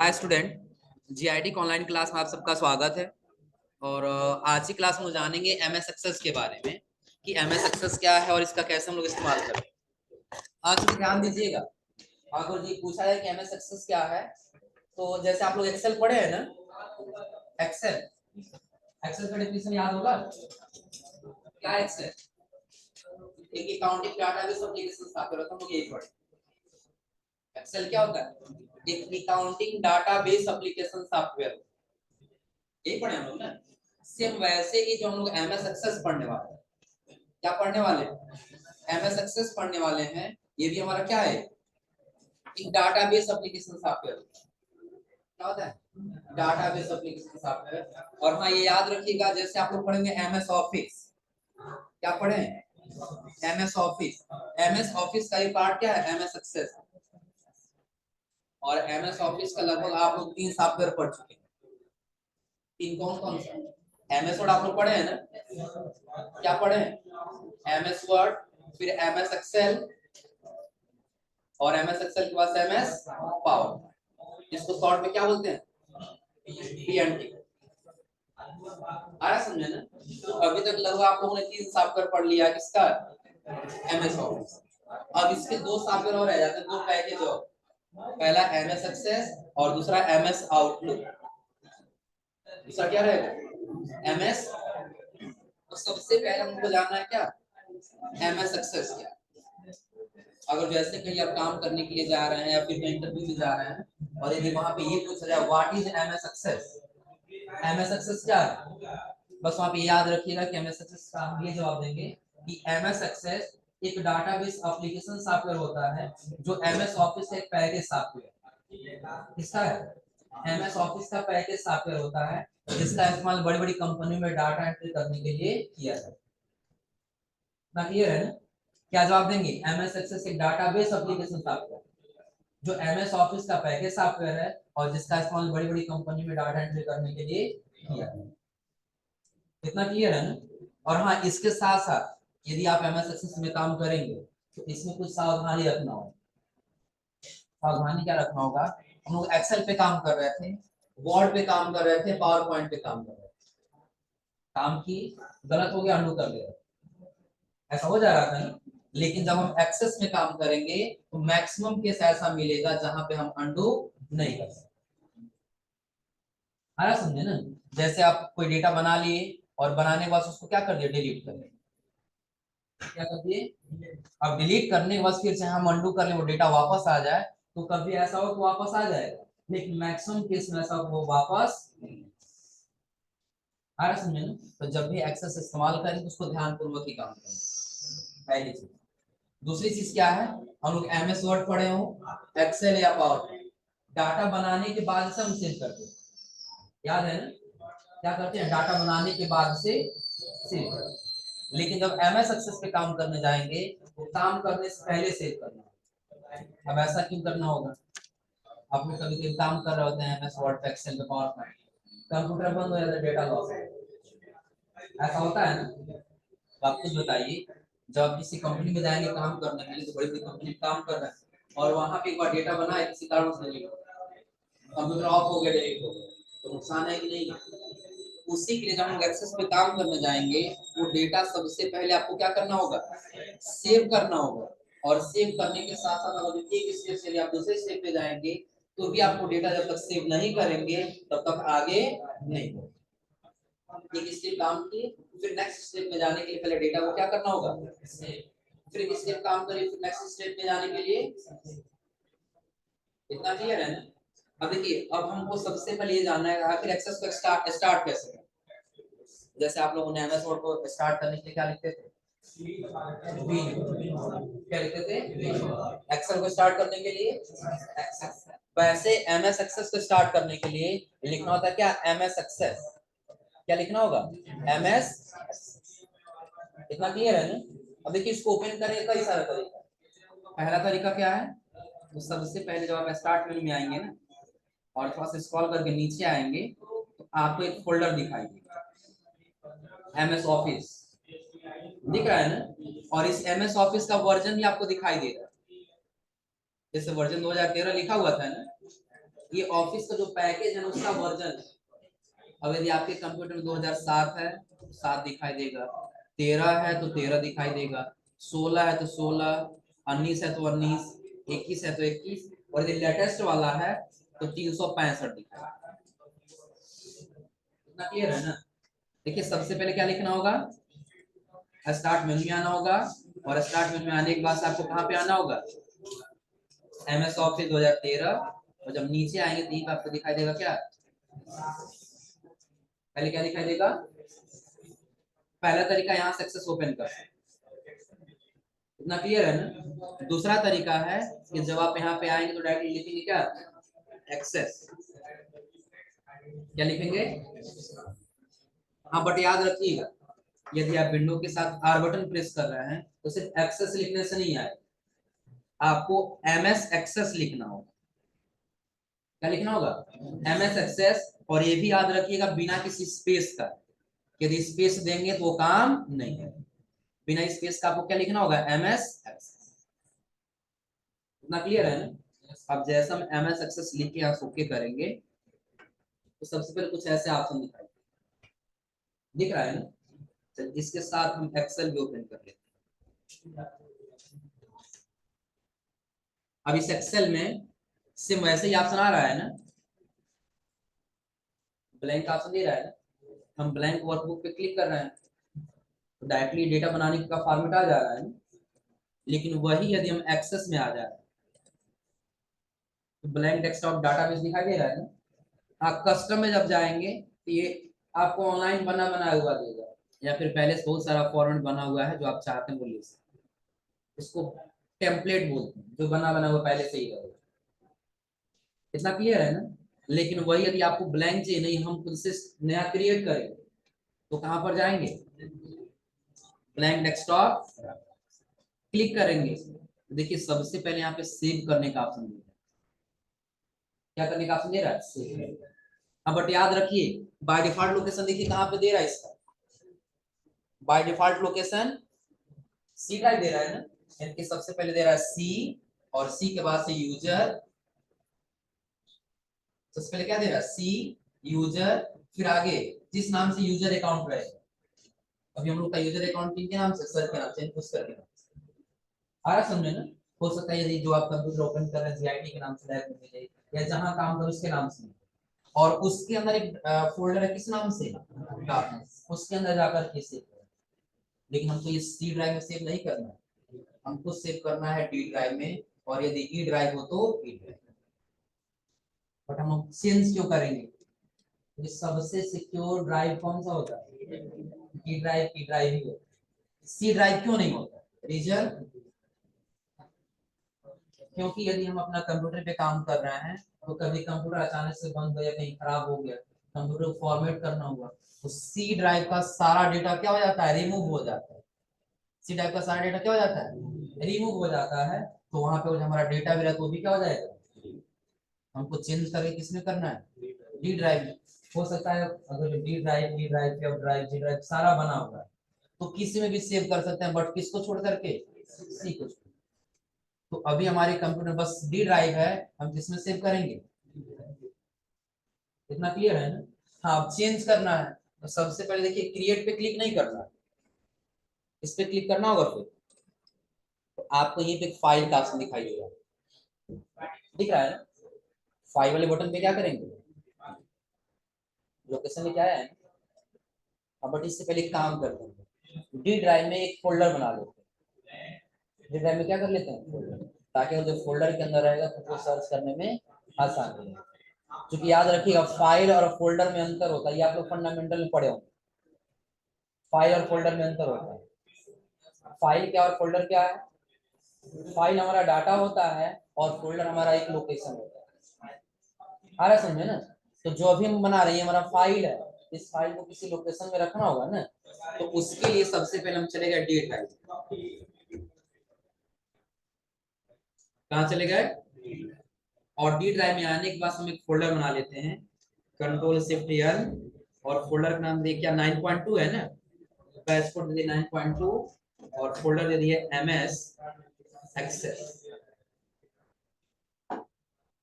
Hi student, GIT की online class में आप सबका स्वागत है। और आज की क्लास में जानेंगे एमएस एक्सेस के बारे में कि एमएस एक्सेस क्या है और इसका कैसे हम लोग इस्तेमाल करें। आज भी ध्यान दीजिएगा, अगर जी पूछा है कि एमएस एक्सेस क्या है, तो जैसे आप लोग एक्सेल पढ़े हैं ना, एक्सेल एक्सेल का डेफिनेशन याद होगा क्या? एक्सेल एक अकाउंटिंग डाटाबेस एप्लीकेशन स्थापित होता है, हम लोग यही पढ़े। एक्सेल क्या होता है? एक अकाउंटिंग डाटाबेस एप्लीकेशन सॉफ्टवेयर, यही पढ़े हम लोग ना। सेम वैसे ही जो हम लोग एमएस एक्सेस पढ़ने वाले हैं, क्या पढ़ने वाले हैं? एमएस एक्सेस पढ़ने वाले हैं। ये भी हमारा क्या है? एक डाटाबेस एप्लीकेशन सॉफ्टवेयर। क्या होता है? Database application software. और हाँ, ये याद रखिएगा, जैसे आप लोग पढ़ेंगे एमएस ऑफिस, क्या पढ़े? MS office. एमएस ऑफिस का ही पार्ट क्या है? MS Access. और एमएस ऑफिस का लगभग आप लोग 3 सॉफ्टवेयर पढ़ चुके हैं। 3 कौन कौन सा? एमएस वर्ड आप लोग पढ़े हैं ना? क्या पढ़े हैं? एमएस वर्ड, फिर एमएस एक्सेल, और एमएस एक्सेल के बाद एमएस पावर, जिसको शॉर्ट में क्या बोलते हैं? पीएनटी। आया समझे ना? तो अभी तक लगभग आप लोगों ने 3 सॉफ्टवेयर पढ़ लिया, किसका? MS office. अब इसके 2 सॉफ्टवेयर और रह जाते हैं, 2 पैकेज और। पहला एमएस एक्सेस और दूसरा एमएस आउटलुक। दूसरा क्या रहेगा? एमएस। तो सबसे पहले हमको जानना है क्या? एमएस एक्सेस क्या? अगर जैसे कहीं आप काम करने के लिए जा रहे हैं या फिर कहीं इंटरव्यू में जा रहे हैं और यदि वहां पे ये पूछा जाए what is MS Access, MS Access क्या है, बस वहां पे याद रखिएगा कि एमएस एक्सेस का हम ये जवाब देंगे कि एमएस एक्सेस एक डाटाबेस एप्लीकेशन सॉफ्टवेयर होता है जो एमएस ऑफिस का एक पैकेज सॉफ्टवेयर। किसका है? एमएस ऑफिस का पैकेज सॉफ्टवेयर होता है जिसका इस्तेमाल बड़ी बड़ी कंपनियों में डाटा एंट्री करने के लिए किया जाता है। ना क्लियर है ना? क्या जवाब देंगे? एमएस एक्सेस एक डाटाबेस एप्लीकेशन सॉफ्टवेयर जो एमएस ऑफिस का पैकेज सॉफ्टवेयर है और जिसका इस्तेमाल बड़ी बड़ी कंपनी में डाटा एंट्री करने के लिए किया है। इतना क्लियर है ना? और हाँ, इसके साथ साथ यदि आप एमएस एक्सेस में काम करेंगे तो इसमें कुछ सावधानी रखना होगा। सावधानी क्या रखना होगा? हम लोग एक्सेल पे काम कर रहे थे, वर्ड पे काम कर रहे थे, पावर पॉइंट पे काम कर रहे थे, काम की गलत हो गया, अंडू कर ले, ऐसा हो जा रहा था ना। लेकिन जब हम एक्सेस में काम करेंगे तो मैक्सिमम केस ऐसा मिलेगा जहां पे हम अंडू नहीं कर सकते। आया समझे ना? जैसे आप कोई डेटा बना लिए और बनाने के बाद उसको क्या कर दिया? डिलीट कर दिया। क्या कर दिए? अब डिलीट करने के बाद फिर से हम अंडू कर ले, वो डेटा वापस आ जाए, तो कभी ऐसा हो तो वापस आ जाएगा, लेकिन मैक्सिमम केस में ऐसा वो वापस नहीं आया। समझे ना? तो जब भी एक्सेस इस्तेमाल करें तो उसको ध्यानपूर्वक ही काम करें, पहली चीज। दूसरी चीज क्या है? हम लोग एमएस वर्ड पढ़े हो, एक्सेल या पावर, डाटा बनाने के बाद से हम सेव करते हैं, याद है ना? क्या करते हैं? डाटा बनाने के बाद से सेव करते हैं। लेकिन जब एमएस एक्सेस पे काम करने जाएंगे तो काम करने से पहले सेव करना होगा। अब ऐसा क्यों करना होगा? आप लोग कभी कभी काम कर रहे होते हैं एमएस वर्ड, एक्सेल पे, पावर पॉइंट, कंप्यूटर बंद हो जाता है, डेटा लॉस हो जाता है, ऐसा होता है ना? तो आप कुछ बताइए, जब आप किसी कंपनी में जाएंगे काम करने के लिए, तो बड़ी बड़ी कंपनी में काम कर रहे हैं और वहां पे एक बार डेटा बना है, किसी कारण से डिलीट, कंप्यूटर ऑफ हो गया, डिलीट हो गया, तो नुकसान है कि नहीं? उसी के लिए जब हम एक्सेस पे काम करने जाएंगे, वो डेटा सबसे पहले आपको क्या करना होगा? सेव करना होगा। और सेव करने के साथ साथ अगर एक स्टेप से आप दूसरे स्टेप पे जाएंगे तो भी आपको डेटा जब तक सेव नहीं करेंगे तब तक आगे नहीं होगा। एक स्टेप काम किए, फिर नेक्स्ट स्टेप में जाने के लिए पहले डेटा को क्या करना होगा? फिर एक स्टेप काम करिए, फिर नेक्स्ट स्टेप में जाने के लिए। इतना क्लियर है ना? अब देखिए, अब हमको सबसे पहले ये जानना है आखिर एक्सेस को स्टार्ट कैसे करें। जैसे आप लोगों ने एमएस वर्ड को स्टार्ट करने के लिए क्या लिखते थे? क्या लिखते थे? एक्सेल को स्टार्ट करने के लिए एक्सेस। वैसे एमएस एक्सेस को स्टार्ट करने के लिए लिखना होता है क्या? MS Access. क्या लिखना होगा? एमएस। इतना क्लियर है ना? अब देखिए, इसको ओपन करने का कई सारा तरीका। पहला तरीका क्या है? तो सबसे पहले जब आप स्टार्ट मेनू में आएंगे ना और थोड़ा सा स्क्रॉल करके नीचे आएंगे तो आपको एक फोल्डर दिखाई देगा, एमएस ऑफिस दिख रहा है ना? और इस एमएस ऑफिस का वर्जन भी आपको दिखाई दे रहा है, जैसे वर्जन 2013 लिखा हुआ था ना, ये ऑफिस का जो पैकेज है ना उसका वर्जन है। अब यदि आपके कंप्यूटर में 2007 है तो 7 दिखाई देगा, 13 है तो 13 दिखाई देगा, 16 है तो 16, 19 है तो 19, 21 है तो 21, और यदि लेटेस्ट वाला है तो 365 दिखाएगा। इतना क्लियर है ना? देखिए सबसे पहले क्या लिखना होगा, स्टार्ट मेनू में आना होगा, और स्टार्ट मेनू में आने के बाद आपको कहाँ पे आना होगा, MS ऑफिस 2013, और जब नीचे आएंगे तो आपको दिखाई देगा क्या, पहले क्या दिखाई देगा, पहला तरीका यहाँ से एक्सेस ओपन कर, इतना क्लियर है ना? दूसरा तरीका है कि जब आप यहाँ पे आएंगे तो डायरेक्टली लिखेंगे क्या, एक्सेस, क्या लिखेंगे, हाँ बट याद रखिएगा यदि आप विंडो के साथ R बटन प्रेस कर रहे हैं तो सिर्फ एक्सेस लिखने से नहीं आएगा, आपको MS एक्सेस लिखना होगा। क्या लिखना होगा, MS एक्सेस, और ये भी याद रखिएगा बिना किसी स्पेस का, यदि स्पेस देंगे तो वो काम नहीं है, बिना स्पेस का आपको क्या लिखना होगा, MS एक्सेस। इतना क्लियर है ना? अब जैसा हम MS एक्सेस लिख के आप ओके करेंगे तो सबसे पहले कुछ ऐसे ऑप्शन दिखाई दिख रहा है ना? तो इसके साथ हम एक्सेल भी ओपन कर लेते हैं। अब इस एक्सेल में सिर्फ वैसे ही ऑप्शन आ रहा है ना, ब्लैंक ऑप्शन दे रहा है ना, हम ब्लैंक वर्कबुक पे क्लिक कर रहे हैं तो डायरेक्टली डेटा बनाने का फॉर्मेट आ जा रहा है ना। लेकिन वही यदि हम एक्सेस में आ जाए तो ब्लैंक डेस्कटॉप डाटाबेस दिखाई दे रहा है ना, आप कस्टम में जब जाएंगे तो ये आपको ऑनलाइन बना बनाया हुआ देगा, या फिर पहले से बहुत सारा फॉर्मेट बना हुआ है जो आप चाहते हैं वो ले सकते हैं। इसको टेम्पलेट बोलते हैं, जो बना बना हुआ पहले से ही रहेगा। इतना क्लियर है ना? लेकिन वही यदि आपको ब्लैंक चाहिए, नहीं हम खुद से नया क्रिएट करेंगे तो कहां पर जाएंगे, ब्लैंक डेस्कटॉप क्लिक करेंगे, देखिए सबसे पहले यहाँ पे सेव करने का ऑप्शन दे रहा है, क्या करने का ऑप्शन दे रहा है, सेव। हाँ बट याद रखिए बाय डिफॉल्ट लोकेशन देखिए कहाँ पे दे रहा है इसका, by default location C drive दे रहा है ना, यानी कि सबसे पहले दे रहा है सी, और सी के बाद से यूजर, सबसे पहले क्या दे रहा है, सी यूजर, फिर आगे जिस नाम से यूजर अकाउंट रहेगा, अभी हम लोग का यूजर अकाउंट किनके नाम से, सर के नाम से, उस करके नाम से आ रहा समझे ना। हो सकता है यदि जो आप कंप्यूटर ओपन कर रहे हैं जीआईटी के नाम से डायरेक्ट मिले, या जहां काम कर उसके नाम से, और उसके अंदर एक फोल्डर है किस नाम से, उसके अंदर जाकर के सेव करें। लेकिन हमको ये सी ड्राइव में सेव नहीं करना है, हमको सेव करना है डी ड्राइव में, और यदि ई ड्राइव हो तो ई ड्राइव। बट हम लोग चेंज क्यों करेंगे, ये सबसे सिक्योर ड्राइव कौन सा होता है, ई ड्राइव, ई ड्राइव ही होता है, सी ड्राइव क्यों नहीं होता, रीजन क्योंकि यदि हम अपना कंप्यूटर पे काम कर रहे हैं तो कभी कंप्यूटर अचानक से बंद हो या कहीं खराब हो गया, कंप्यूटर को फॉर्मेट करना हुआ, तो सी ड्राइव का सारा डेटा क्या हो जाता है, रिमूव हो जाता है। सी ड्राइव का सारा डेटा क्या हो जाता है, रिमूव हो जाता है, तो वहां पे जो हमारा डेटा भी रहता है वो भी क्या हो जाएगा, हमको चेंज करके किसमें करना है, डी ड्राइव में। हो सकता है अगर D drive, D drive, F drive, G drive सारा बना हुआ है तो किसी में भी सेव कर सकते हैं, बट किसको छोड़ करके, सी को। तो अभी हमारे कंप्यूटर बस डी ड्राइव है, हम किसमें सेव करेंगे, इतना क्लियर है ना। हाँ अब चेंज करना है तो सबसे पहले देखिए क्रिएट पे क्लिक नहीं करना, इस पे क्लिक करना होगा, फिर तो आपको यहीं पे फाइल का ऑप्शन दिखाई देगा, दिख रहा है ना, फाइल वाले बटन पे क्या करेंगे, लोकेशन में क्या है, अब बट इससे पहले काम करते हैं, डी ड्राइव में एक फोल्डर बना लेते हैं, डी ड्राइव में क्या कर लेते हैं, फोल्डर, ताकि वो जो फोल्डर के अंदर रहेगा तो सर्च करने में आसानी है। क्योंकि याद रखिएगा फाइल और फोल्डर में अंतर होता है, ये आप लोग फंडामेंटल में पढ़े होंगे, फाइल और फोल्डर में अंतर होता है। फाइल क्या और फोल्डर क्या है, फाइल हमारा डाटा होता है और फोल्डर हमारा एक लोकेशन होता है, आ रहा समझे ना। तो जो अभी हम बना रहे हैं हमारा फाइल है, इस फाइल को किसी लोकेशन में रखना होगा ना, तो उसके लिए सबसे पहले हम चले गए डी ड्राइव, कहाँ चले गए, और डी ड्राइव में आने के बाद हम एक फोल्डर बना लेते हैं, कंट्रोल शिफ्ट एल, और फोल्डर का नाम देखिए 9.2 है ना, बैच कोड दे दिए 9.2, और फोल्डर दे दिए MS एक्सेस।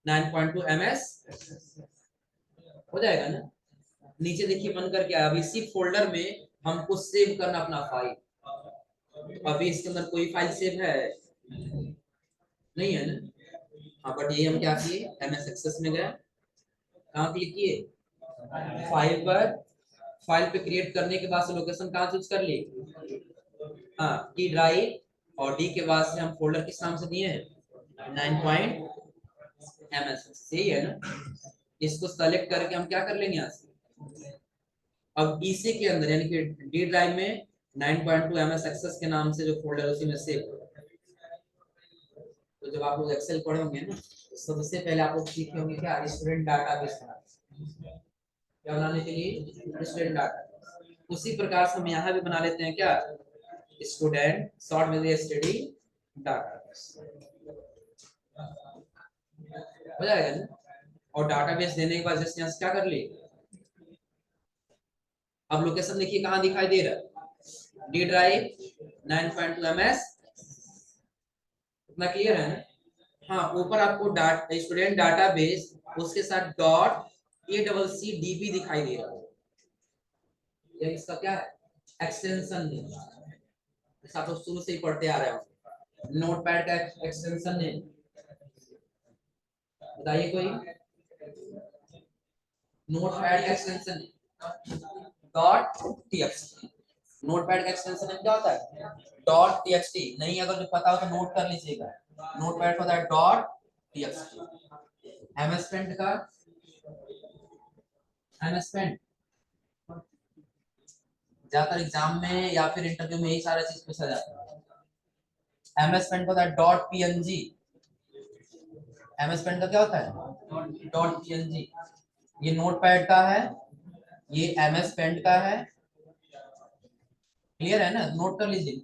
9.2 ms हो जाएगा ना। नीचे देखिए बंद करके अब इसी फोल्डर में हमको सेव करना अपना फाइल। अभी इसके अंदर कोई फाइल सेव है नहीं है ना। हाँ बट ये हम क्या किए, एमएस एक्सेस में गए, कहाँ क्लिक किए, फाइल पर। फाइल पे क्रिएट करने के बाद से लोकेशन कहाँ चूज कर ली, हाँ डी ड्राइव, और डी के बाद से हम फोल्डर किस नाम से दिए हैं 9.ms, सही है ना। इसको सेलेक्ट करके हम क्या कर लेंगे यहाँ से, अब इसी के अंदर यानी कि डी ड्राइव में 9.2 ms एक्सेस के नाम से जो फोल्डर है उसी में सेव हो। तो जब आप लोग एक्सेल पढ़े होंगे ना, तो सबसे पहले आप लोग सीखे होंगे क्या, स्टूडेंट डाटाबेस क्या बनाने के लिए, स्टूडेंट डाटा। उसी प्रकार से हम यहाँ भी बना लेते हैं क्या, स्टूडेंट शॉर्ट में स्टडी डाटाबेस हो जाएगा ना। और डाटाबेस देने के बाद जैसे यहाँ से क्या कर ली, अब लोकेशन देखिए कहाँ दिखाई दे रहा है, डी ड्राइव 9.2 ms, इतना क्लियर है ना। हाँ ऊपर आपको स्टूडेंट डाटाबेस उसके साथ डॉट ACCDB दिखाई दे रहा है, ये इसका क्या है, एक्सटेंशन है। आप लोग शुरू से ही पढ़ते आ रहे हो, नोटपैड का एक्सटेंशन है, बताइए कोई, नोटपैड का एक्सटेंशन डॉट टीएक्सटी। नोटपैड का एक्सटेंशन क्या होता है, डॉट टीएक्सटी। नहीं अगर जो पता हो तो नोट कर लीजिएगा, नोटपैड होता है डॉट टीएक्सटी। एमएस पेंट का, एमएस पेंट ज्यादातर एग्जाम में या फिर इंटरव्यू में यही सारा चीज पूछा जाता है। एमएस पेंट होता है डॉट पीएनजी। एमएस पेंट का क्या होता है, डॉट पीएनजी। ये नोटपैड का है, ये एमएस पेंट का है, क्लियर है ना, नोट कर लीजिए।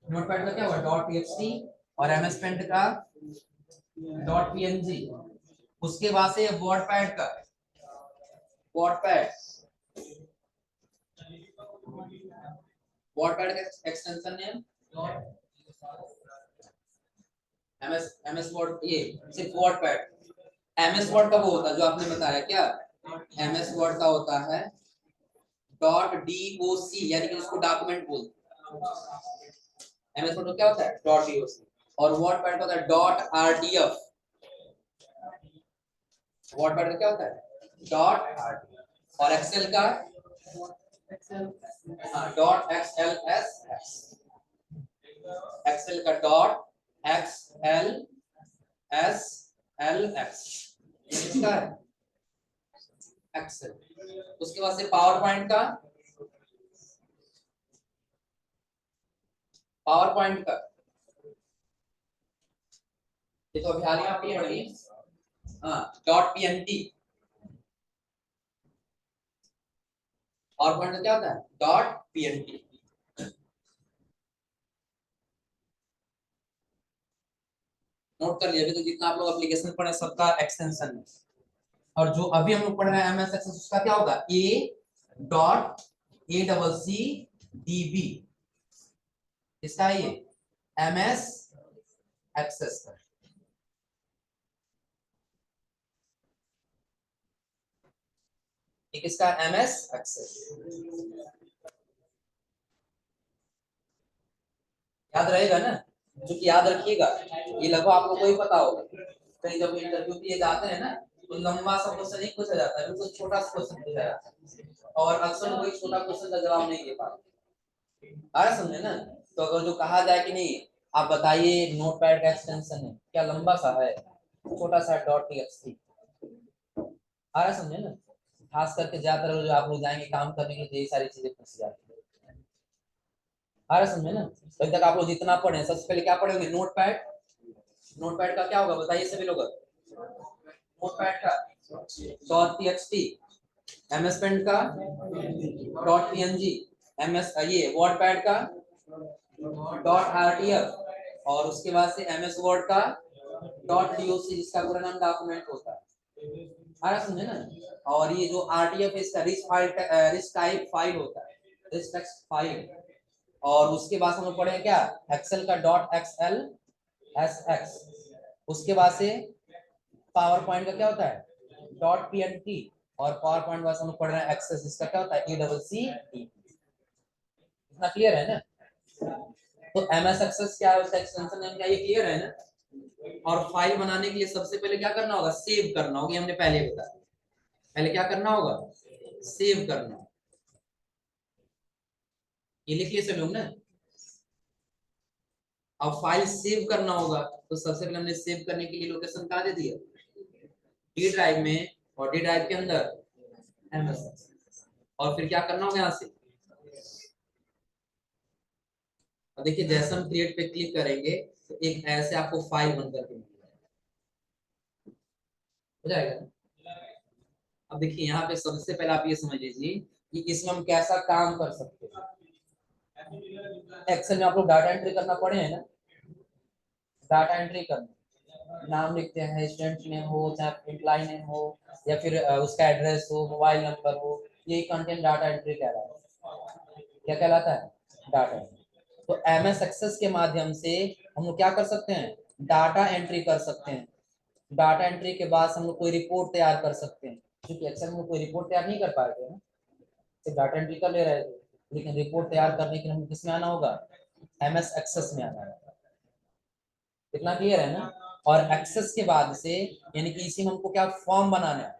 नोटपैड का क्या हुआ, डॉट टीएक्सटी, और एमएस पेंट का डॉट पीएनजी। उसके बाद से वर्डपैड का, वर्डपैड, वर्डपैड का एक्सटेंशन नेम एमएस वर्ड, ये सिर्फ वर्डपैड। एमएस वर्ड का वो होता है जो आपने बताया क्या, एमएस वर्ड का होता है डॉट डीओसी, यानी कि उसको डॉक्यूमेंट बोलते हैं। एमएस वर्ड का क्या होता है, डॉट डीओसी। और वर्डपैड का होता है डॉट आरटीएफ। वर्डपैड का क्या होता है, डॉट आरटीएफ। और एक्सेल का डॉट एक्सएलएसएक्स। एक्सेल का डॉट XLSLX, ये किसका है, एक्सेल। उसके बाद से पावर पॉइंट का, पावर पॉइंट का ये तो अभी हाल ही में आपने पढ़ी, हाँ डॉट पीएनटी। पावर पॉइंट का क्या होता है, डॉट पीएनटी। नोट कर लिया, अभी तो जितना आप लोग एप्लीकेशन पढ़े सबका एक्सटेंशन है। और जो अभी हम लोग पढ़ रहे हैं एमएस एक्सेस, उसका क्या होगा, A.ACCDB, इसका ये एमएस एक्सेस का। एक इसका एमएस एक्सेस, याद रहेगा ना, जो कि याद रखिएगा, ये लगभग आपको कोई पता होगा। कहीं जब इंटरव्यू के लिए जाते हैं ना, तो लंबा सा क्वेश्चन नहीं पूछा जाता है, बिल्कुल छोटा सा क्वेश्चन पूछा जाता है, और अक्सर वही छोटा क्वेश्चन का जवाब नहीं दे पाते। आ रहा समझे ना। तो अगर जो कहा जाए कि नहीं आप बताइए नोटपैड का एक्सटेंशन है क्या, लंबा सा है, छोटा सा डॉट टीएक्सटी, आ रहा समझे ना। खास करके ज्यादातर जो आप लोग जाएंगे काम करने के लिए, यही सारी चीजें पूछी जाती है। आ रहा समझे ना। तो अभी तक आप लोग जितना पढ़े, सबसे पहले क्या पढ़ेंगे, नोटपैड। नोटपैड का क्या होगा बताइए सभी लोग, नोटपैड का डॉट टीएक्सटी, एमएस पेंट का डॉट पीएनजी, एमएस ये वर्डपैड का डॉट आरटीएफ, और उसके बाद से एमएस वर्ड का डॉट डीओसी, जिसका पूरा नाम डॉक्यूमेंट होता है। आ रहा समझे ना। और ये जो आरटीएफ इसका rich file, rich type file होता है, रिच टेक्स्ट फाइल। और उसके बाद हम लोग पढ़े क्या, एक्सेल का डॉट XLSX। उसके बाद से पावर पॉइंट का क्या होता है डॉट पीएनटी, और पावर पॉइंट वाला हम लोग पढ़ रहे हैं एक्सेस, इसका क्या होता है ECC। इतना क्लियर है ना। तो MS एक्सेस क्या है, उसका एक्सटेंशन नेम क्या है, ये क्लियर है ना। और फाइल बनाने के लिए सबसे पहले क्या करना होगा, सेव करना होगा, ये हमने पहले बताया। पहले क्या करना होगा, सेव करना। ये लिख लिए सब लोग ना। अब फाइल सेव करना होगा, तो सबसे पहले हमने सेव करने के लिए लोकेशन कहाँ दे दिया, डी ड्राइव में, और डी ड्राइव के अंदर MS। और फिर क्या करना होगा यहाँ से, अब देखिए जैसे हम क्रिएट पे क्लिक करेंगे तो एक ऐसे आपको फाइल बनकर के हो जाएगा। अब देखिए यहाँ पे सबसे पहले आप ये समझ लीजिए कि इसमें हम कैसा काम कर सकते हैं। एक्सेल में आप लोग डाटा एंट्री करना पड़े हैं ना, डाटा एंट्री करना, नाम लिखते हैं, स्टूडेंट नेम हो चाहे एम्प्लॉय नेम हो, या फिर उसका एड्रेस हो, मोबाइल नंबर हो, यही कंटेंट डाटा एंट्री कहलाता है। क्या कहलाता है, डाटा। तो MS एक्सेस के माध्यम से हम लोग क्या कर सकते हैं, डाटा एंट्री कर सकते हैं। डाटा एंट्री के बाद हम लोग कोई रिपोर्ट तैयार कर सकते हैं, क्योंकि एक्सेल में कोई रिपोर्ट तैयार नहीं कर पाए थे ना, सिर्फ डाटा एंट्री कर ले रहे थे, लेकिन रिपोर्ट तैयार करने के लिए हमें किसमें आना होगा, MS एक्सेस में आना होगा। इतना क्लियर है ना। और एक्सेस के बाद से यानी कि इसी में हमको क्या फॉर्म बनाना है,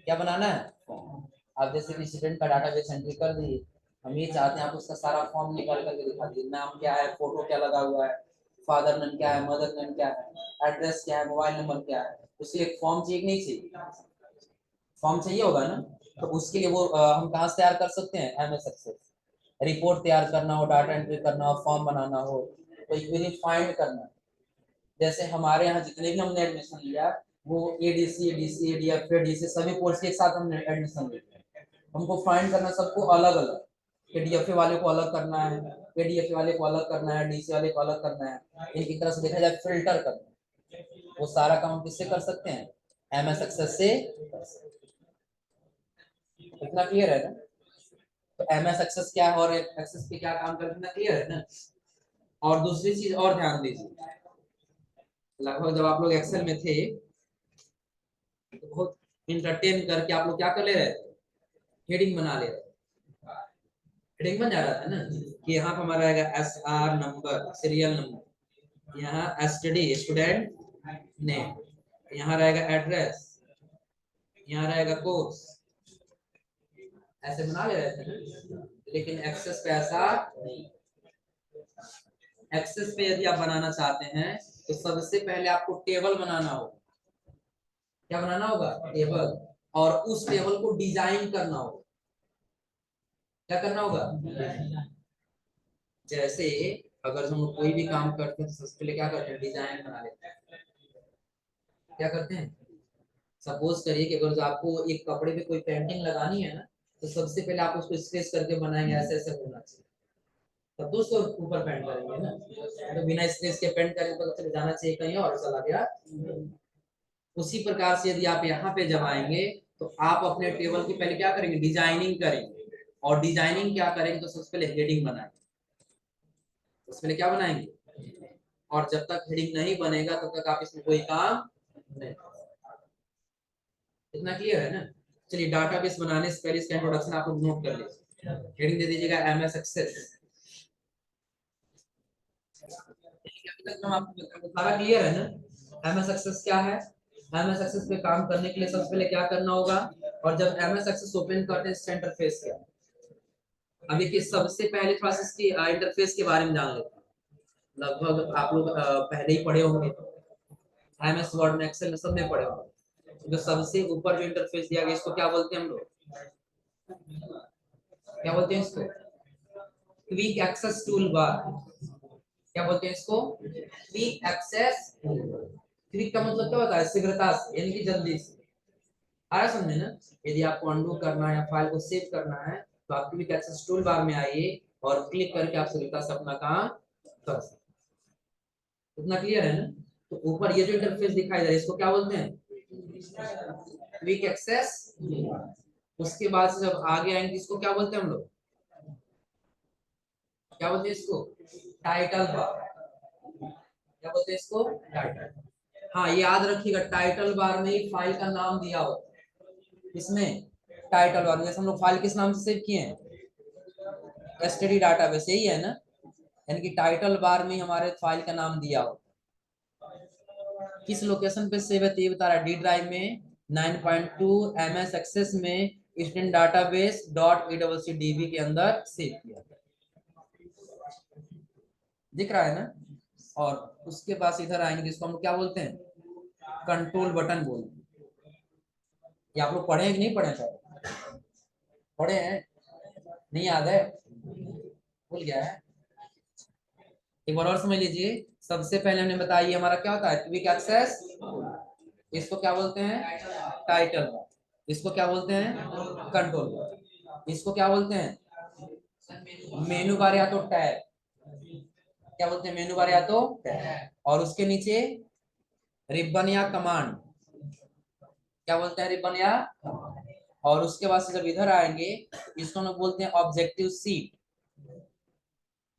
क्या बनाना है फॉर्म। आप जैसे कि स्टूडेंट का डाटा बेस एंट्री कर दिए, हम ये चाहते हैं आप उसका सारा फॉर्म निकाल करके दिखा दिए, नाम क्या है, फोटो क्या लगा हुआ है, फादर नेम क्या है, मदर नेम क्या है, एड्रेस क्या है, मोबाइल नंबर क्या है, उसके एक फॉर्म चाहिए नहीं चाहिए, फॉर्म चाहिए होगा ना। तो उसके लिए वो हम कहाँ से तैयार कर सकते हैं, MS एक्सेस। रिपोर्ट तैयार करना हो, डाटा एंट्री करना हो, फॉर्म बनाना हो, कोई क्वेरी फाइंड करना। जैसे हमारे यहाँ जितने भी हमने एडमिशन लिया, वो ADC ADC ADF ADC सभी कोर्स के एक साथ हमने एडमिशन लिया, हमको फाइंड करना सबको अलग अलग, DFA वाले को अलग करना है, ADFA वाले को अलग करना है, DC वाले को अलग करना है, इनकी तरह से देखा जाए फिल्टर करना, वो सारा काम किससे कर सकते हैं, MS एक्सेस से। इतना क्लियर है ना। तो MS एक्सेस क्या है और एक्सेस पे क्या काम करना, क्लियर है ना। और दूसरी चीज और ध्यान दीजिए, लगभग जब आप लोग एक्सेल में थे तो बहुत इंटरटेन करके आप लोग क्या कर ले रहे थे, हेडिंग बना ले रहे थे। हेडिंग बन जा रहा था ना कि यहाँ पर हमारा रहेगा SR नंबर, सीरियल नंबर, यहाँ STD स्टूडेंट नेम, यहाँ रहेगा एड्रेस, यहाँ रहेगा कोर्स, ऐसे बना ले रहे थे ना। लेकिन एक्सेस पे ऐसा नहीं। एक्सेस पे यदि आप बनाना चाहते हैं तो सबसे पहले आपको टेबल बनाना होगा। क्या बनाना होगा, टेबल। और उस टेबल को डिजाइन करना होगा। क्या करना होगा, जैसे अगर हम कोई भी काम करते हैं तो सबसे पहले क्या करते हैं, डिजाइन बना लेते हैं। क्या करते हैं, सपोज करिए कि अगर जो आपको एक कपड़े पे कोई पेंटिंग लगानी है ना, तो सबसे पहले आप उसको स्केच करके बनाएंगे, ऐसे ऐसे होना चाहिए, तब तो उसको ऊपर पेंट करेंगे ना। तो बिना स्केच के पेंट करेंगे तो चले जाना चाहिए कहीं और चला गया। उसी प्रकार से यदि आप यहाँ पे जब आएंगे तो आप अपने टेबल की पहले क्या करेंगे, डिजाइनिंग करेंगे। और डिजाइनिंग क्या करेंगे, तो सबसे पहले हेडिंग बनाएंगे। सबसे पहले क्या बनाएंगे, और जब तक हेडिंग नहीं बनेगा तब तक आप इसमें कोई काम नहीं। इतना क्लियर है ना। चलिए डाटाबेस बनाने से पहले इसका इंट्रोडक्शन आप लोग नोट कर लीजिए। हेडिंग दे दीजिएगा MS एक्सेस। सारा क्लियर है ना। MS एक्सेस क्या है, MS एक्सेस पे काम करने के लिए सबसे पहले क्या करना होगा, और जब MS एक्सेस ओपन करते हैं इसका इंटरफेस क्या। अब देखिए सबसे पहले थोड़ा सा इसकी इंटरफेस के बारे में जान लेते हैं। लगभग आप लोग पहले ही पढ़े होंगे, MS वर्ड में, एक्सेल में, सब में पढ़े होंगे। जो सबसे ऊपर जो इंटरफेस दिया गया इसको क्या बोलते हैं हम लोग, क्या बोलते हैं इसको, क्विक एक्सेस टूल बार। क्या बोलते हैं इसको, क्विक एक्सेस। क्विक का मतलब क्या होता है, शीघ्रता से, यानी कि जल्दी से। आया समझे ना। यदि आपको अनडू करना है या फाइल को सेव करना है तो आप क्विक एक्सेस टूल बार में आइए और क्लिक करके आप शीघ्रता से अपना काम कर सकते। इतना क्लियर है ना। तो ऊपर ये जो इंटरफेस दिखाई दे रहा है इसको क्या बोलते हैं, क्विक एक्सेस। उसके बाद से जब आगे आएंगे इसको क्या बोलते हैं हम लोग, क्या बोलते हैं इसको, टाइटल बार। क्या बोलते हैं इसको, टाइटल। हाँ याद रखिएगा, टाइटल बार में ही फाइल का नाम दिया हो। इसमें टाइटल बार में, जैसे हम लोग फाइल किस नाम से सेव किए हैं, एसटीडी डाटाबेस, यही है ना, यानी कि टाइटल बार में हमारे फाइल का नाम दिया हो। किस लोकेशन पे सेव है तो ये बता रहा है, डी ड्राइव में 9.2 MS एक्सेस में स्टूडेंट डाटाबेस .edcdb के अंदर सेव किया, दिख रहा है ना। और उसके पास इधर आएंगे, जिसको हम क्या बोलते हैं, कंट्रोल बटन बोलते हैं। ये आप लोग पढ़े हैं कि नहीं पढ़े, सर पढ़े हैं, नहीं याद है, भूल गया है। एक बार और समझ लीजिए, सबसे पहले हमने बताया ये हमारा क्या होता है, क्विक एक्सेस, इसको क्या बोलते हैं, टाइटल बार, इसको क्या बोलते हैं, कंट्रोल बार, इसको क्या बोलते हैं, मेनू बार या तो टैब, क्या बोलते हैं, मेनू बार या तो टैब, और उसके नीचे रिबन या कमांड, क्या बोलते हैं, रिबन या, और उसके बाद से जब इधर आएंगे, इसको हम लोग बोलते हैं ऑब्जेक्टिव सीट,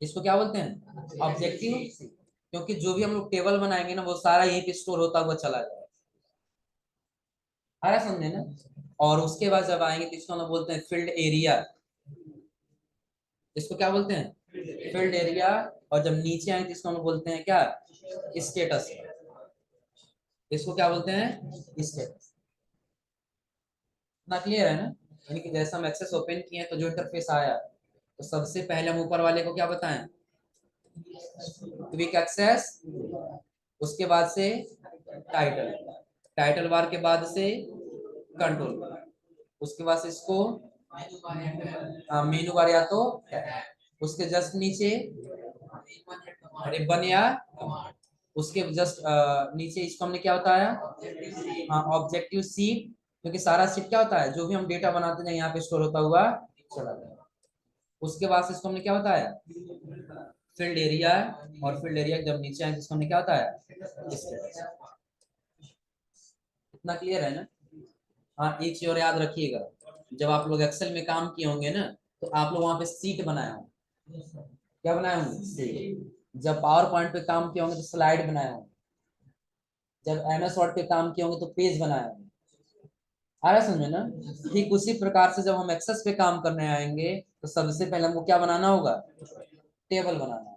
इसको क्या बोलते हैं, ऑब्जेक्टिव सीट, क्योंकि जो भी हम लोग टेबल बनाएंगे ना वो सारा यहीं पे स्टोर होता हुआ चला जाएगा, आ रहा समझे ना। और उसके बाद जब आएंगे तो इसको हम लोग बोलते हैं फील्ड एरिया, इसको क्या बोलते हैं, फील्ड एरिया, और जब नीचे आए तो इसको हम लोग बोलते हैं क्या, स्टेटस, इसको क्या बोलते हैं, स्टेटस। ना क्लियर है ना, यानी कि जैसा हम एक्सेस ओपन किए तो जो इंटरफेस आया, तो सबसे पहले हम ऊपर वाले को क्या बताएं, क्विक एक्सेस, उसके बाद से टाइटल, टाइटल बार के बाद से कंट्रोल बार, उसके बाद से इसको मेनू बार या तो, उसके जस्ट नीचे रिबन या, उसके जस्ट नीचे इसको हमने क्या बताया, हाँ ऑब्जेक्टिव सीट, क्योंकि सारा सीट क्या होता है, जो भी हम डेटा बनाते हैं यहाँ पे स्टोर होता हुआ चला जाएगा। उसके बाद से इसको हमने क्या बताया, फील्ड एरिया, और फील्ड एरिया जब नीचे आए जिसको हमने क्या बताया, इतना क्लियर है ना। हाँ एक चीज और याद रखिएगा, जब आप लोग एक्सेल में काम किए होंगे ना, तो आप लोग वहां पे सीट बनाए होंगे, क्या बनाए होंगे, सीट। जब पावर पॉइंट पे काम किए होंगे तो स्लाइड बनाए होंगे, जब MS वर्ड पे काम किए होंगे तो पेज बनाए होंगे, आ रहा समझ में ना। ठीक उसी प्रकार से जब हम एक्सेस पे काम करने आएंगे तो सबसे पहले हमको क्या बनाना होगा, टेबल बनाना है,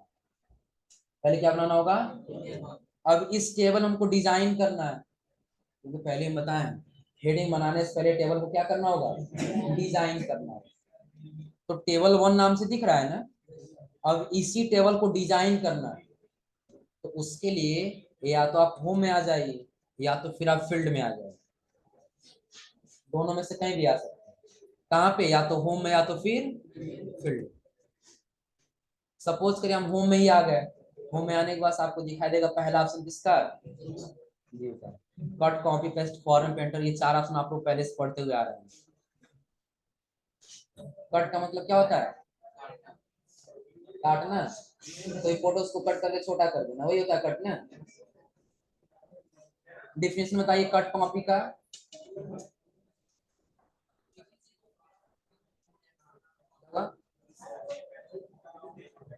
पहले क्या बनाना होगा, अब इस टेबल हमको डिजाइन करना है, क्योंकि पहले हम बताएं, हेडिंग बनाने से पहले टेबल को क्या करना होगा, डिजाइन करना है। तो टेबल 1 नाम से दिख रहा है ना, अब इसी टेबल को डिजाइन करना है, तो उसके लिए या तो आप होम में आ जाइए, या तो फिर आप फील्ड में आ जाइए, दोनों में से कहीं भी आ सकते हैं। कहाँ पे, या तो होम में या तो फिर फील्ड। सपोज करिए हम होम में ही आ गए, होम में आने के बाद आपको दिखाई देगा पहला ऑप्शन किसका, जी का, cut copy paste form painter, ये चार ऑप्शन आप लोग पहले से पढ़ते हुए आ रहे हैं। कट का मतलब क्या होता है, काटना, तो ये फोटोज को कट करके छोटा कर देना, वही होता है कट ना। डिफिनेशन बताइए कट कॉपी का,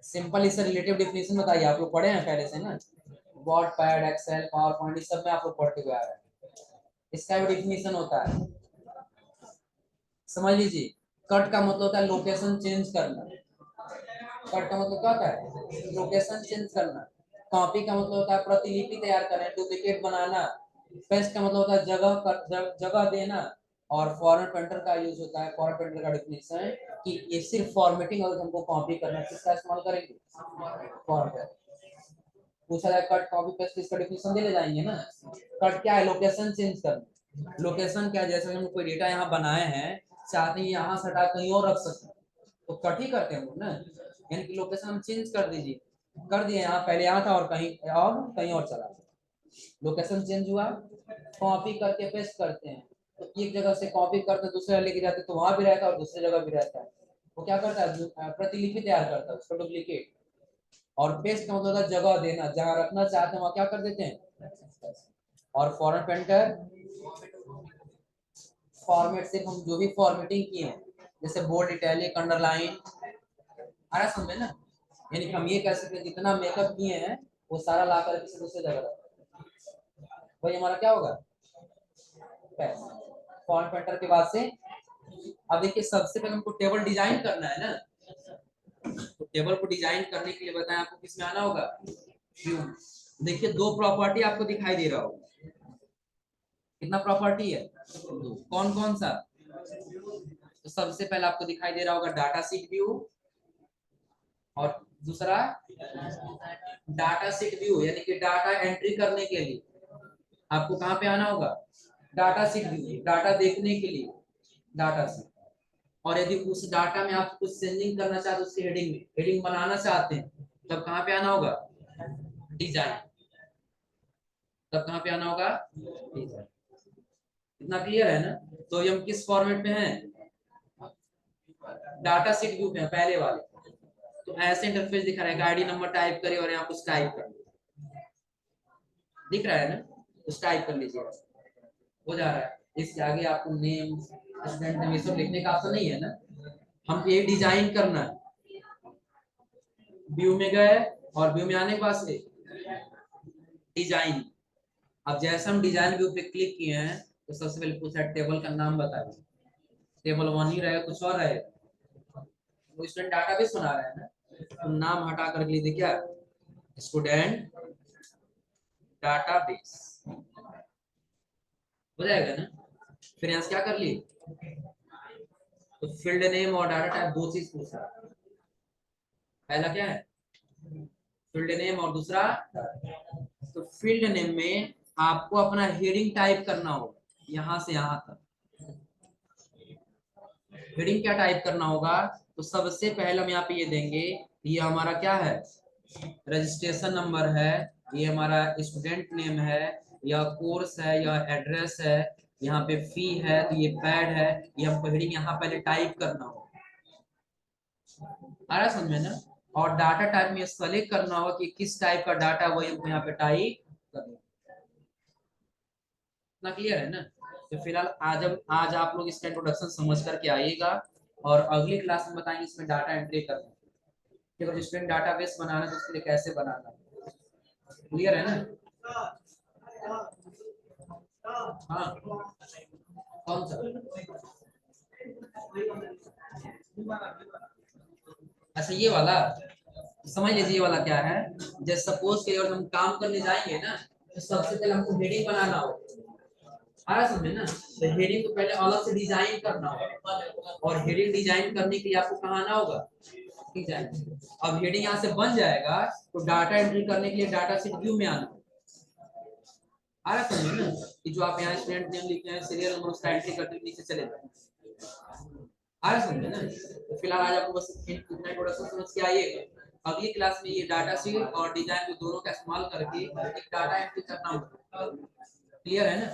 सिंपल इससे रिलेटिव डिफिनेशन बताइए, आप लोग पढ़े हैं पहले से ना, WordPad Excel PowerPoint इस सब में आप लोग पढ़ते हुए आ रहे हैं, इसका भी डिफिनेशन होता है, समझ लीजिए। कट का मतलब होता है लोकेशन चेंज करना, कट का मतलब क्या होता है, लोकेशन चेंज करना। कॉपी का मतलब होता है प्रतिलिपि तैयार करना, डुप्लीकेट बनाना। पेस्ट का मतलब होता है जगह देना। और फॉर्मेट पेंटर का यूज होता है, फॉर्मेट पेंटर का डेफिनेशन है कि ये सिर्फ फॉर्मेटिंग, अगर हमको कॉपी करना है किसका इस्तेमाल करेंगे, फॉर्मेट। पूछा जाए कट कॉपी पेस्ट, इसका डेफिनेशन दे ले जाएंगे ना। कट क्या है, लोकेशन चेंज करना। लोकेशन क्या है, जैसे हम कोई डेटा यहाँ बनाए हैं, चाहते हैं यहाँ से हटा कहीं और रख सकते हैं, तो कट ही करते हैं हम लोग ना, यानी कि लोकेशन हम चेंज कर दीजिए, कर दिए, यहाँ पहले यहाँ था और कहीं और चला, लोकेशन चेंज हुआ। कॉपी करके पेस्ट करते हैं, तो एक जगह से कॉपी करते दूसरे लेके जाते तो वहां भी रहता है और दूसरी जगह भी रहता है, वो क्या करता है, प्रतिलिपि तैयार करता है, उसका डुप्लीकेट। और पेस्ट का मतलब होता है जगह देना, जहां रखना चाहते हैं वहां क्या कर देते हैं। और फॉर्मेट पेंटर, फॉर्मेट सिर्फ हम जो भी फॉर्मेटिंग किए हैं, जैसे बोल्ड इटैलिक अंडरलाइन, आ रहा समझे ना, यानी कि हम ये कह सकते हैं जितना मेकअप किए हैं वो सारा ला कर किसी दूसरे जगह रखते हैं। वही हमारा क्या होगा, फॉर्म फैक्टर के बाद से। अब देखिए सबसे पहले हमको टेबल डिजाइन करना है ना, तो टेबल को डिजाइन करने के लिए बताएं आपको किसमें आना होगा, व्यू। देखिए दो प्रॉपर्टी आपको दिखाई दे रहा होगा, कितना प्रॉपर्टी है, कौन कौन सा। तो सबसे पहले आपको दिखाई दे रहा होगा डाटा सीट व्यू, और दूसरा डाटा सीट व्यू, यानी कि डाटा एंट्री करने के लिए आपको कहां पे आना होगा, डाटा सीट व्यू, डाटा देखने के लिए डाटा सीट। और यदि उस डाटा में आप कुछ चेंजिंग करना चाहते हो, उसकी हेडिंग में हेडिंग बनाना चाहते हैं, तब कहां पे आना होगा, डिजाइन। तब कहां पे आना होगा, डिजाइन। इतना क्लियर है ना। तो ये हम किस फॉर्मेट में हैं, डाटा सीट व्यू में पहले वाले। तो ऐसे इंटरफेस दिखा रहेगा, आईडी नंबर टाइप करिए और यहाँ कुछ टाइप कर दिख रहा है ना, कुछ टाइप कर लीजिए, हो जा रहा है। इसके आगे आपको नेम, स्टूडेंट नेम, ये सब लिखने का ऑप्शन नहीं है ना, हम ये डिजाइन करना है। व्यू में गए और व्यू में आने के बाद से डिजाइन। अब जैसे हम डिजाइन व्यू पे क्लिक किए हैं, तो सबसे पहले पूछा टेबल का नाम बताइए, टेबल 1 ही रहेगा, कुछ और रहेगा, वो स्टूडेंट डाटाबेस बना रहा है ना, तो नाम हटा कर लीजिए क्या, स्टूडेंट डाटाबेस, हो जाएगा ना। फिर यहाँ से क्या कर लिए, तो फील्ड नेम और डाटा टाइप दो चीज पूछ रहा है। पहला क्या है, फील्ड नेम, और दूसरा, तो फील्ड नेम में आपको अपना हेडिंग टाइप करना होगा, यहां से यहां तक हेडिंग क्या टाइप करना होगा। तो सबसे पहले हम यहाँ पे ये देंगे, ये हमारा क्या है, रजिस्ट्रेशन नंबर है, ये हमारा स्टूडेंट नेम है, या कोर्स है, या एड्रेस है, यहाँ पे फी है, तो ये पैड है, ये हमको हेडिंग यहाँ पहले टाइप करना होगा। आ रहा समझ में ना। और डाटा टाइप में सेलेक्ट करना होगा कि किस टाइप का डाटा वो हमको यहाँ पे टाइप करना। इतना क्लियर है ना। तो फिलहाल आज आप लोग इसका इंट्रोडक्शन समझ करके आइएगा, और अगली क्लास में बताएंगे इसमें डाटा एंट्री करना, कि अगर स्टूडेंट डाटाबेस बनाना है तो उसके लिए कैसे बनाना है। क्लियर है ना। हाँ, कौन सा, अच्छा ये वाला, समझ लीजिए ये वाला क्या है। जैसे सपोज कि अगर हम काम करने जाएंगे ना, तो सबसे पहले हमको हेडिंग बनाना हो, आ रहा समझे ना। तो हेडिंग को पहले अलग से डिजाइन करना होगा, और हेडिंग डिजाइन करने के लिए आपको कहाँ आना होगा, डिजाइन। अब हेडिंग यहाँ से बन जाएगा, तो डाटा एंट्री करने के लिए डाटा सीट व्यू में आना। आ रहा समझे ना, कि जो आप यहाँ स्टूडेंट नेम लिखे हैं, सीरियल नंबर, उसका एंट्री करने के नीचे चले जाए। आ रहा समझे ना। तो फिलहाल आज आपको बस इतना इंट्रोडक्शन समझ के आइएगा। अगली क्लास में ये डाटा सीट और डिजाइन को दोनों का इस्तेमाल करके एक डाटा एंट्री करना होगा। क्लियर है ना।